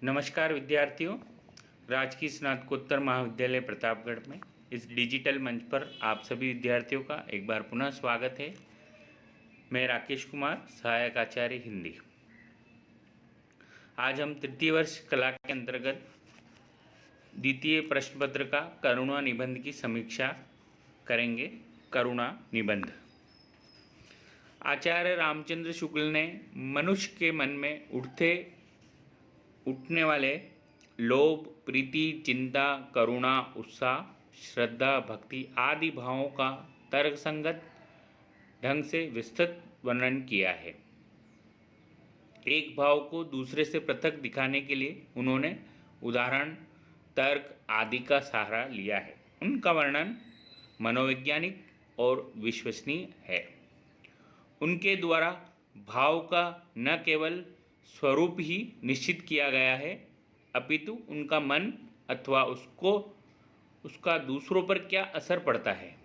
नमस्कार विद्यार्थियों, राजकीय स्नातकोत्तर महाविद्यालय प्रतापगढ़ में इस डिजिटल मंच पर आप सभी विद्यार्थियों का एक बार पुनः स्वागत है। मैं राकेश कुमार, सहायक आचार्य हिंदी। आज हम तृतीय वर्ष कला के अंतर्गत द्वितीय प्रश्न पत्र का करुणा निबंध की समीक्षा करेंगे। करुणा निबंध। आचार्य रामचंद्र शुक्ल ने मनुष्य के मन में उठने वाले लोभ, प्रीति, चिंता, करुणा, उत्साह, श्रद्धा, भक्ति आदि भावों का तर्कसंगत ढंग से विस्तृत वर्णन किया है। एक भाव को दूसरे से पृथक दिखाने के लिए उन्होंने उदाहरण, तर्क आदि का सहारा लिया है। उनका वर्णन मनोवैज्ञानिक और विश्वसनीय है। उनके द्वारा भाव का न केवल स्वरूप ही निश्चित किया गया है, अपितु उनका मन अथवा उसका दूसरों पर क्या असर पड़ता है,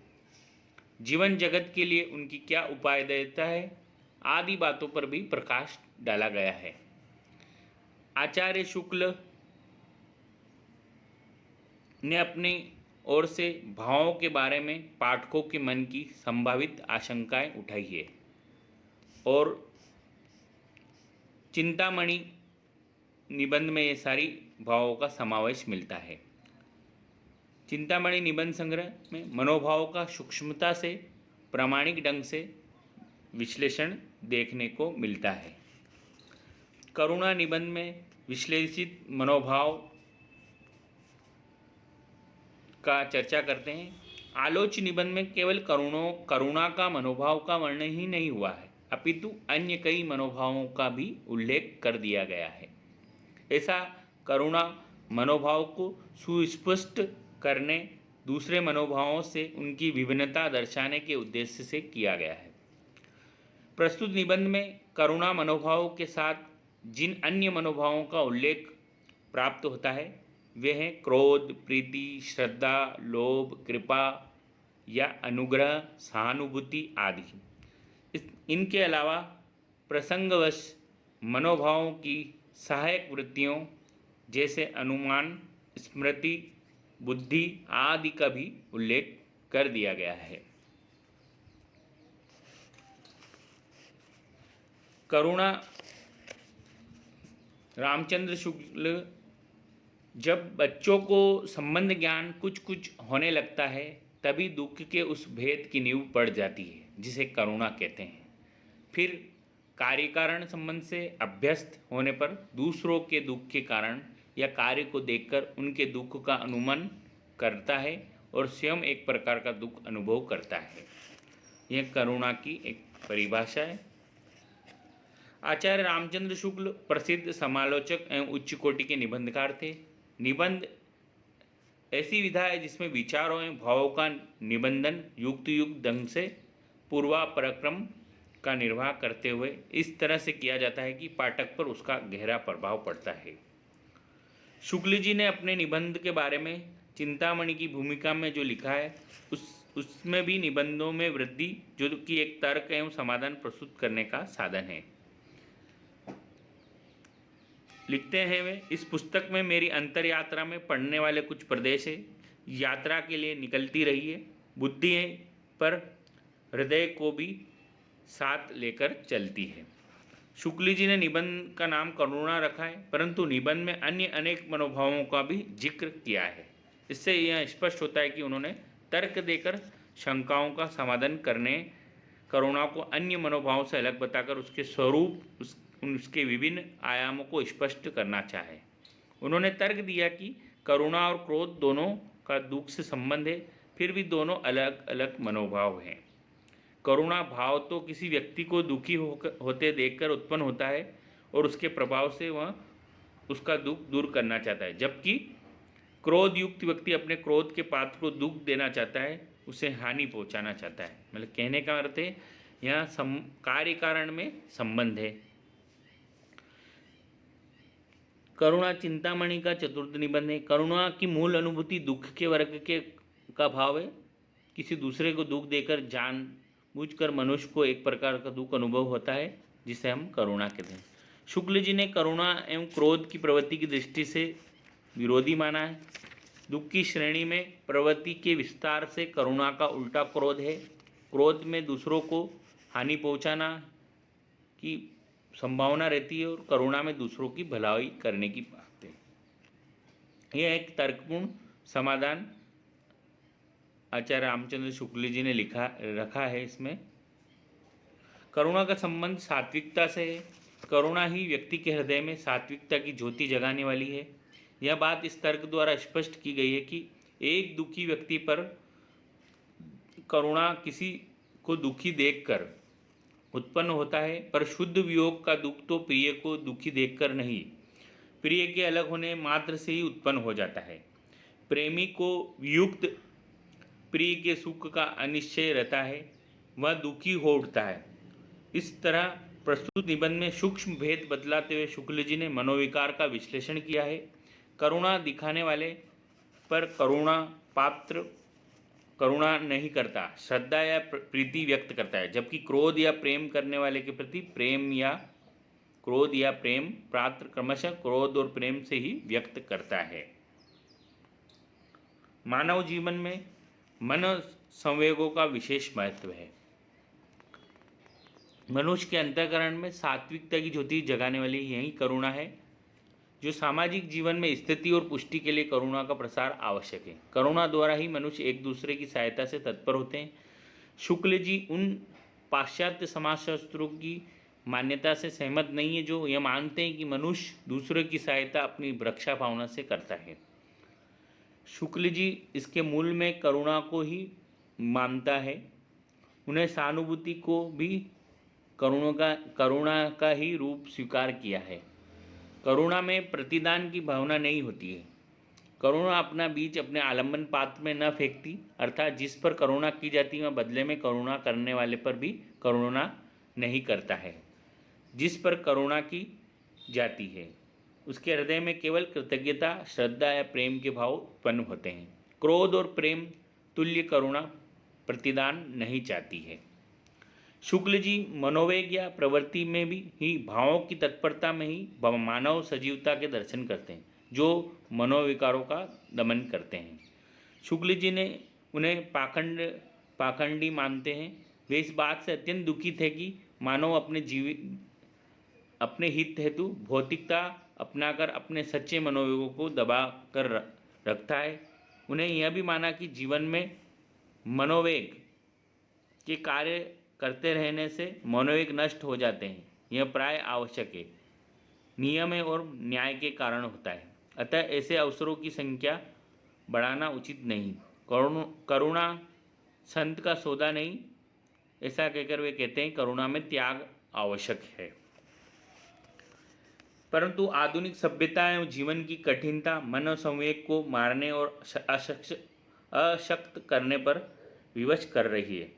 जीवन जगत के लिए उनकी क्या उपादेयता है, आदि बातों पर भी प्रकाश डाला गया है। आचार्य शुक्ल ने अपनी ओर से भावों के बारे में पाठकों के मन की संभावित आशंकाएं उठाई है और चिंतामणि निबंध में ये सारी भावों का समावेश मिलता है। चिंतामणि निबंध संग्रह में मनोभाव का सूक्ष्मता से प्रामाणिक ढंग से विश्लेषण देखने को मिलता है। करुणा निबंध में विश्लेषित मनोभाव का चर्चा करते हैं। आलोच्य निबंध में केवल करुणा का मनोभाव का वर्णन ही नहीं हुआ है, अपितु अन्य कई मनोभावों का भी उल्लेख कर दिया गया है। ऐसा करुणा मनोभाव को सुस्पष्ट करने, दूसरे मनोभावों से उनकी विभिन्नता दर्शाने के उद्देश्य से किया गया है। प्रस्तुत निबंध में करुणा मनोभाव के साथ जिन अन्य मनोभावों का उल्लेख प्राप्त होता है वे हैं क्रोध, प्रीति, श्रद्धा, लोभ, कृपा या अनुग्रह, सहानुभूति आदि। इनके अलावा प्रसंगवश मनोभावों की सहायक वृत्तियों जैसे अनुमान, स्मृति, बुद्धि आदि का भी उल्लेख कर दिया गया है। करुणा रामचंद्र शुक्ल जब बच्चों को संबंध ज्ञान कुछ कुछ होने लगता है तभी दुख के उस भेद की नींव पड़ जाती है जिसे करुणा कहते हैं। फिर कार्य कारण संबंध से अभ्यस्त होने पर दूसरों के दुख के कारण या कार्य को देखकर उनके दुख का अनुमान करता है और स्वयं एक प्रकार का दुख अनुभव करता है। यह करुणा की एक परिभाषा है। आचार्य रामचंद्र शुक्ल प्रसिद्ध समालोचक एवं उच्च कोटि के निबंधकार थे। निबंध ऐसी विधा है जिसमें विचारों एवं भावों का निबंधन युक्त ढंग से पूर्वापरक्रम का निर्वाह करते हुए इस तरह से किया जाता है कि पाठक पर उसका गहरा प्रभाव पड़ता है। शुक्ल जी ने अपने निबंध के बारे में चिंतामणि की भूमिका में जो लिखा है उसमें भी निबंधों में वृद्धि, जो कि एक तर्क एवं समाधान प्रस्तुत करने का साधन है। लिखते हैं वे, इस पुस्तक में मेरी अंतर यात्रा में पढ़ने वाले कुछ प्रदेश है। यात्रा के लिए निकलती रही है, बुद्धि है पर हृदय को भी साथ लेकर चलती है। शुक्ल जी ने निबंध का नाम करुणा रखा है, परंतु निबंध में अन्य अनेक मनोभावों का भी जिक्र किया है। इससे यह स्पष्ट होता है कि उन्होंने तर्क देकर शंकाओं का समाधान करने, करुणा को अन्य मनोभावों से अलग बताकर उसके स्वरूप, उसके विभिन्न आयामों को स्पष्ट करना चाहे। उन्होंने तर्क दिया कि करुणा और क्रोध दोनों का दुख से संबंध है, फिर भी दोनों अलग अलग मनोभाव हैं। करुणा भाव तो किसी व्यक्ति को दुखी होते देखकर उत्पन्न होता है और उसके प्रभाव से वह उसका दुख दूर करना चाहता है, जबकि क्रोध युक्त व्यक्ति अपने क्रोध के पात्र को दुख देना चाहता है, उसे हानि पहुंचाना चाहता है। मतलब कहने का अर्थ है यहाँ कार्य कारण में संबंध है। करुणा चिंतामणि का चतुर्थ निबंध है। करुणा की मूल अनुभूति दुख के वर्ग का भाव है। किसी दूसरे को दुख देकर जानबूझकर मनुष्य को एक प्रकार का दुख अनुभव होता है जिसे हम करुणा कहते हैं। शुक्ल जी ने करुणा एवं क्रोध की प्रवृत्ति की दृष्टि से विरोधी माना है। दुख की श्रेणी में प्रवृत्ति के विस्तार से करुणा का उल्टा क्रोध है। क्रोध में दूसरों को हानि पहुंचाना की संभावना रहती है और करुणा में दूसरों की भलाई करने की बात है। यह एक तर्कपूर्ण समाधान आचार्य रामचंद्र शुक्ल जी ने रखा है। इसमें करुणा का संबंध सात्विकता से है। करुणा ही व्यक्ति के हृदय में सात्विकता की ज्योति जगाने वाली है। यह बात इस तर्क द्वारा स्पष्ट की गई है कि एक दुखी व्यक्ति पर करुणा किसी को दुखी देखकर उत्पन्न होता है, पर शुद्ध वियोग का दुख तो प्रिय को दुखी देखकर नहीं, प्रिय के अलग होने मात्र से ही उत्पन्न हो जाता है। प्रेमी को वियुक्त प्रिय के सुख का अनिश्चय रहता है, वह दुखी हो उठता है। इस तरह प्रस्तुत निबंध में सूक्ष्म भेद बतलाते हुए शुक्ल जी ने मनोविकार का विश्लेषण किया है। करुणा दिखाने वाले पर करुणा पात्र करुणा नहीं करता, श्रद्धा या प्रीति व्यक्त करता है, जबकि क्रोध या प्रेम करने वाले के प्रति क्रोध या प्रेम पात्र क्रमशः क्रोध और प्रेम से ही व्यक्त करता है। मानव जीवन में मन संवेगों का विशेष महत्व है। मनुष्य के अंतःकरण में सात्विकता की ज्योति जगाने वाली यही करुणा है, जो सामाजिक जीवन में स्थिति और पुष्टि के लिए करुणा का प्रसार आवश्यक है। करुणा द्वारा ही मनुष्य एक दूसरे की सहायता से तत्पर होते हैं। शुक्ल जी उन पाश्चात्य समाजशास्त्रों की मान्यता से सहमत नहीं है जो यह मानते हैं कि मनुष्य दूसरे की सहायता अपनी रक्षा भावना से करता है। शुक्ल जी इसके मूल में करुणा को ही मानता है। उन्हें सहानुभूति को भी करुणा का ही रूप स्वीकार किया है। करुणा में प्रतिदान की भावना नहीं होती है। करुणा अपना बीज अपने आलम्बन पात्र में न फेंकती, अर्थात जिस पर करुणा की जाती है वह बदले में करुणा करने वाले पर भी करुणा नहीं करता है। जिस पर करुणा की जाती है उसके हृदय में केवल कृतज्ञता, श्रद्धा या प्रेम के भाव उत्पन्न होते हैं। क्रोध और प्रेम तुल्य करुणा प्रतिदान नहीं चाहती है। शुक्ल जी मनोवेग या प्रवृत्ति में भी ही भावों की तत्परता में ही मानव सजीवता के दर्शन करते हैं, जो मनोविकारों का दमन करते हैं। शुक्ल जी ने उन्हें पाखंडी मानते हैं। वे इस बात से अत्यंत दुखी थे कि मानव अपने हित हेतु भौतिकता अपनाकर अपने सच्चे मनोवेगों को दबा कर रखता है। उन्हें यह भी माना कि जीवन में मनोवेग के कार्य करते रहने से मनोवेग नष्ट हो जाते हैं। यह प्राय आवश्यक है, नियम और न्याय के कारण होता है। अतः ऐसे अवसरों की संख्या बढ़ाना उचित नहीं। करुणा संत का सौदा नहीं, ऐसा कहकर वे कहते हैं करुणा में त्याग आवश्यक है। परंतु आधुनिक सभ्यता एवं जीवन की कठिनता मन संवेग को मारने और अशक्त करने पर विवश कर रही है।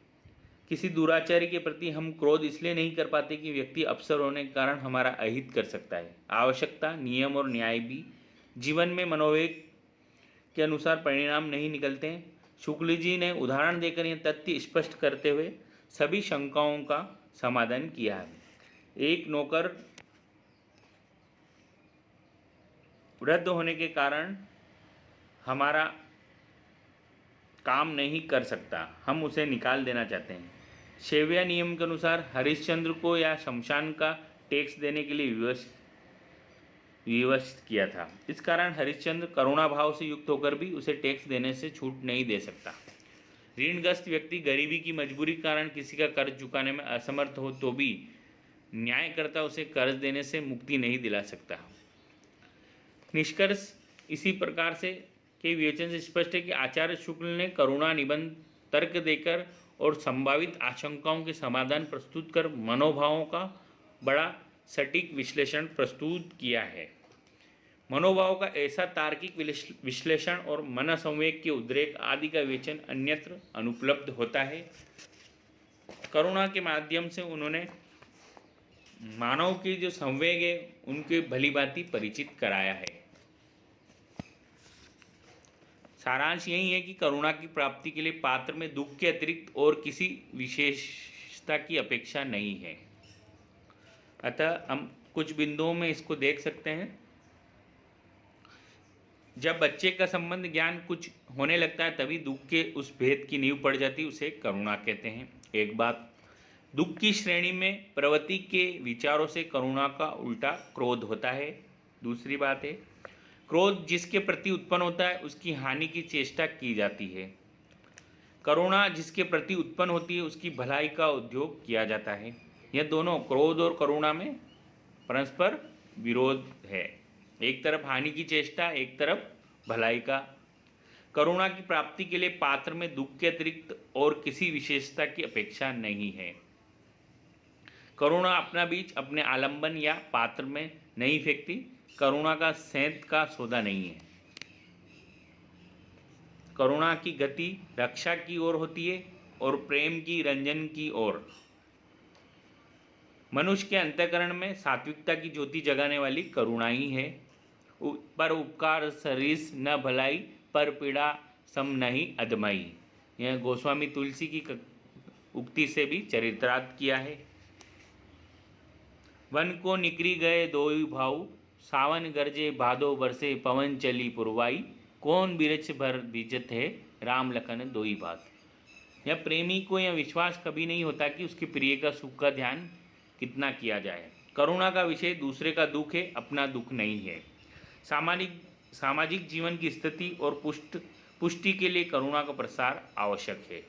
किसी दुराचारी के प्रति हम क्रोध इसलिए नहीं कर पाते कि व्यक्ति अवसर होने के कारण हमारा अहित कर सकता है। आवश्यकता, नियम और न्याय भी जीवन में मनोवेग के अनुसार परिणाम नहीं निकलते हैं। शुक्ल जी ने उदाहरण देकर यह तथ्य स्पष्ट करते हुए सभी शंकाओं का समाधान किया है। एक नौकर वृद्ध होने के कारण हमारा काम नहीं कर सकता, हम उसे निकाल देना चाहते हैं। शैव्य नियम के अनुसार हरिश्चंद्र को या शमशान का टैक्स देने के लिए विवश किया था। इस कारण हरिश्चंद्र करुणा भाव से युक्त होकर भी उसे टैक्स देने से छूट नहीं दे सकता। ऋणग्रस्त व्यक्ति गरीबी की मजबूरी के कारण किसी का कर्ज चुकाने में असमर्थ हो तो भी न्यायकर्ता उसे कर्ज देने से मुक्ति नहीं दिला सकता। निष्कर्ष इसी प्रकार से के विवेचन से स्पष्ट है कि आचार्य शुक्ल ने करुणा निबंध तर्क देकर और संभावित आशंकाओं के समाधान प्रस्तुत कर मनोभावों का बड़ा सटीक विश्लेषण प्रस्तुत किया है। मनोभाव का ऐसा तार्किक विश्लेषण और मन संवेग के उद्रेक आदि का विवेचन अन्यत्र अनुपलब्ध होता है। करुणा के माध्यम से उन्होंने मानव की जो संवेग है उनके भलीभांति परिचित कराया है। सारांश यही है कि करुणा की प्राप्ति के लिए पात्र में दुख के अतिरिक्त और किसी विशेषता की अपेक्षा नहीं है। अतः हम कुछ बिंदुओं में इसको देख सकते हैं। जब बच्चे का संबंध ज्ञान कुछ होने लगता है तभी दुख के उस भेद की नींव पड़ जाती, उसे करुणा कहते हैं। एक बात, दुख की श्रेणी में प्रवृत्ति के विचारों से करुणा का उल्टा क्रोध होता है। दूसरी बात है, क्रोध जिसके प्रति उत्पन्न होता है उसकी हानि की चेष्टा की जाती है। करुणा जिसके प्रति उत्पन्न होती है उसकी भलाई का उद्योग किया जाता है। यह दोनों, क्रोध और करुणा में परस्पर विरोध है। एक तरफ हानि की चेष्टा, एक तरफ भलाई का। करुणा की प्राप्ति के लिए पात्र में दुख के अतिरिक्त और किसी विशेषता की अपेक्षा नहीं है। करुणा अपना बीज अपने आलंबन या पात्र में नहीं फेंकती। करुणा का सेंध का सौदा नहीं है। करुणा की गति रक्षा की ओर होती है और प्रेम की रंजन की ओर। मनुष्य के अंतःकरण में सात्विकता की ज्योति जगाने वाली करुणा ही है। पर उपकार सरिस न भलाई, पर पीड़ा सम नहीं अदमाई। यह गोस्वामी तुलसी की उक्ति से भी चरित्रार्थ किया है। वन को निकरी गए दोई भाऊ, सावन गरजे भादो बरसे पवन चली पुरवाई। कौन बिरछ भर बीजत है, राम लखन दोई बात। यह प्रेमी को यह विश्वास कभी नहीं होता कि उसके प्रिय का सुख का ध्यान कितना किया जाए। करुणा का विषय दूसरे का दुख है, अपना दुख नहीं है। सामाजिक जीवन की स्थिति और पुष्टि के लिए करुणा का प्रसार आवश्यक है।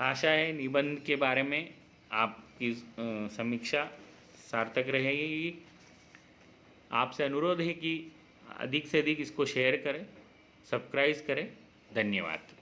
आशा है निबंध के बारे में आपकी समीक्षा सार्थक रहेगी। आपसे अनुरोध है कि अधिक से अधिक इसको शेयर करें, सब्सक्राइब करें। धन्यवाद।